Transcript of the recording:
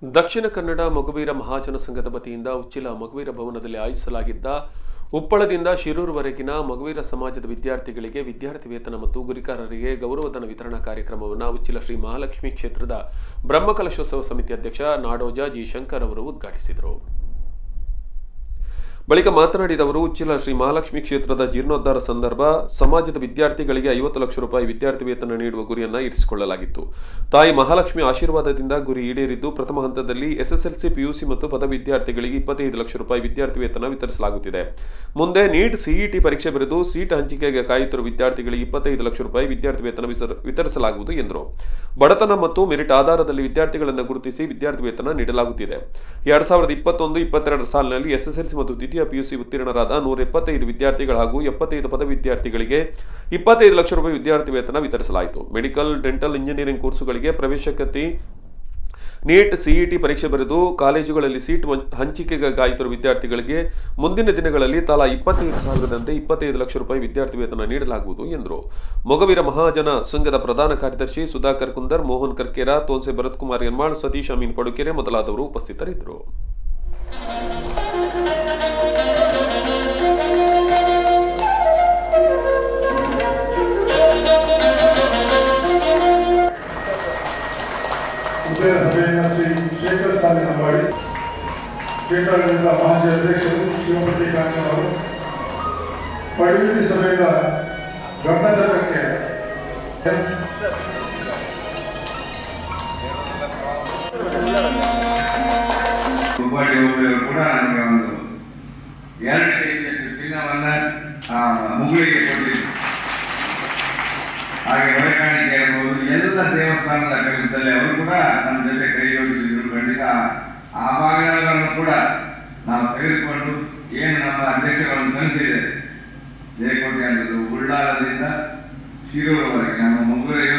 ದಕ್ಷಿಣ ಕನ್ನಡ ಮಗುವೀರ ಮಹಾಜನ ಸಂಘದ ವತಿಯಿಂದ ಉಚ್ಚಿಲ ಮಗುವೀರ ಭವನದಲ್ಲಿ ಆಯೋಜಿಸಲಾಗಿದ್ದ ಉಪ್ಪಳದಿಂದ ಶಿರೂರುವರೆಗಿನ ಮಗುವೀರ ಸಮಾಜದ ವಿದ್ಯಾರ್ಥಿಗಳಿಗೆ ವಿದ್ಯಾರ್ಥಿ ವೇತನ ಮತ್ತು ಗುರಿಕಾರರಿಗೆ ಗೌರವಧನ ವಿತರಣಾ ಕಾರ್ಯಕ್ರಮವನ್ನು ಉಚ್ಚಿಲ ಶ್ರೀ ಮಹಾಲಕ್ಷ್ಮಿ ಕ್ಷೇತ್ರದ ಬ್ರಹ್ಮಕಲಶೋತ್ಸವ ಸಮಿತಿ ಅಧ್ಯಕ್ಷ ನಾಡೋಜ ಜಿ ಶಂಕರ್ ಅವರು ಉದ್ಘಾಟಿಸಿದರು. ಬಳಿಕ ಮಾತನಾಡಿದ ಅವರು, ಉಚ್ಚಿಲ ಶ್ರೀ ಮಹಾಲಕ್ಷ್ಮಿ ಕ್ಷೇತ್ರದ ಜೀರ್ಣೋದ್ಧಾರ ಸಂದರ್ಭ ಸಮಾಜದ ವಿದ್ಯಾರ್ಥಿಗಳಿಗೆ 50 ಲಕ್ಷ ರೂಪಾಯಿ ವಿದ್ಯಾರ್ಥಿ ವೇತನ ನೀಡುವ ಗುರಿಯನ್ನು ಇರಿಸಿಕೊಳ್ಳಲಾಗಿತ್ತು. ತಾಯಿ ಮಹಾಲಕ್ಷ್ಮಿ ಆಶೀರ್ವಾದದಿಂದ ಗುರಿ ಈಡೇರಿದ್ದು, ಪ್ರಥಮ ಹಂತದಲ್ಲಿ ಎಸ್ಎಸ್ಎಲ್ಸಿ, ಪಿಯುಸಿ ಮತ್ತು ಪದವಿ ವಿದ್ಯಾರ್ಥಿಗಳಿಗೆ 25 ಲಕ್ಷ ರೂಪಾಯಿ ವಿದ್ಯಾರ್ಥಿ ವೇತನ ವಿತರಿಸಲಾಗುತ್ತಿದೆ. ಮುಂದೆ ನೀಟ್, ಸಿಇಟಿ ಪರೀಕ್ಷೆ ಬರೆದು ಸೀಟ್ ಹಂಚಿಕೆಗೆ ಕಾಯುತ್ತಿರುವ ವಿದ್ಯಾರ್ಥಿಗಳಿಗೆ 25 ಲಕ್ಷ ರೂಪಾಯಿ ವಿದ್ಯಾರ್ಥಿ ವೇತನ ವಿತರಿಸಲಾಗುವುದು ಎಂದರು. ಬಡತನ ಮತ್ತು ಮೆರಿಟ್ ಆಧಾರದಲ್ಲಿ ವಿದ್ಯಾರ್ಥಿಗಳನ್ನು ಗುರುತಿಸಿ ವಿದ್ಯಾರ್ಥಿ ವೇತನ ನೀಡಲಾಗುತ್ತಿದೆ. 2021-22 ಸಾಲಿನಲ್ಲಿ ಎಸ್ಎಸ್ಎಲ್ಸಿ ಮತ್ತು ದ್ವಿತೀಯ ಪಿಯುಸಿ ಉತ್ತೀರ್ಣರಾದ 175 ವಿದ್ಯಾರ್ಥಿಗಳು ಹಾಗೂ 75 ಪದವಿ ವಿದ್ಯಾರ್ಥಿಗಳಿಗೆ 25 ಲಕ್ಷ ರೂಪಾಯಿ ವಿದ್ಯಾರ್ಥಿ ವೇತನ ವಿತರಿಸಲಾಯಿತು. ಮೆಡಿಕಲ್, ಡೆಂಟಲ್, ಇಂಜಿನಿಯರಿಂಗ್ ಕೋರ್ಸುಗಳಿಗೆ ಪ್ರವೇಶಾತಿ ನೀಟ್, ಸಿಇಟಿ ಪರೀಕ್ಷೆ ಬರೆದು ಕಾಲೇಜುಗಳಲ್ಲಿ ಸೀಟ್ ಹಂಚಿಕೆಗೆ ಕಾಯುತ್ತಿರುವ ವಿದ್ಯಾರ್ಥಿಗಳಿಗೆ ಮುಂದಿನ ದಿನಗಳಲ್ಲಿ ತಲಾ 25,000ದಂತೆ 25 ಲಕ್ಷ ರೂಪಾಯಿ ವಿದ್ಯಾರ್ಥಿ ವೇತನ ನೀಡಲಾಗುವುದು ಎಂದರು. ಮೊಗವೀರ ಮಹಾಜನ ಸಂಘದ ಪ್ರಧಾನ ಕಾರ್ಯದರ್ಶಿ ಸುಧಾಕರ್ ಕುಂದರ್, ಮೋಹನ್ ಕರ್ಕೇರ, ತೋನ್ಸೆ ಭರತ್ ಕುಮಾರ್ ಯನ್ಮಾಳ್, ಸತೀಶ್ ಅಮೀನ್ ಪಡುಕೆರೆ ಮೊದಲಾದವರು ಉಪಸ್ಥಿತರಿದ್ದರು. ಶ್ರೀ ಶೇಖರ್ ಸಾಲಿನಂಬಾಡಿ, ಕ್ಷೇತ್ರದಿಂದ ಮಾಜಿ ಅಧ್ಯಕ್ಷರು ಶಿವಮೂರ್ತಿ ಕಾಂಗ್ರೆ ಅವರು, ಪಡಿವಿಧಿ ಸಭೆಯಿಂದ ಗಮನದಕ್ಕೆ ಹುಬ್ಬಳ್ಳಿ ಹೋಬಳಿಯವರು ಕೂಡ ನನಗೆ ಒಂದು 2 ಕೆಜಿಯಷ್ಟು ಚಿನ್ನವನ್ನ ಮುಗುಳಿಗೆ ಕೊಟ್ಟಿದ್ರು. ಹಾಗೆ ಹೊರಕಾಣಿಕೆ ಇರಬಹುದು, ಎಲ್ಲ ದೇವಸ್ಥಾನದ ಕೆಲಸದಲ್ಲಿ ಅವರು ಕೂಡ ನಮ್ಮ ಜೊತೆ ಕೈ ಜೋಡಿಸಿದ್ರು. ಖಂಡಿತ ಆ ಭಾಗಗಳನ್ನು ಕೂಡ ನಾವು ತೆಗೆದುಕೊಂಡು ಏನು ನಮ್ಮ ಅಧ್ಯಕ್ಷಗಳನ್ನು ಕಲಿಸಿದೆ, ಜಯಕೋಟೆ ಅನ್ನೋದು ಉಳ್ಳಾಲದಿಂದ ಶಿರೂರವರೆಗೆ ನಮ್ಮ ಮುಗುಳಿಗೆ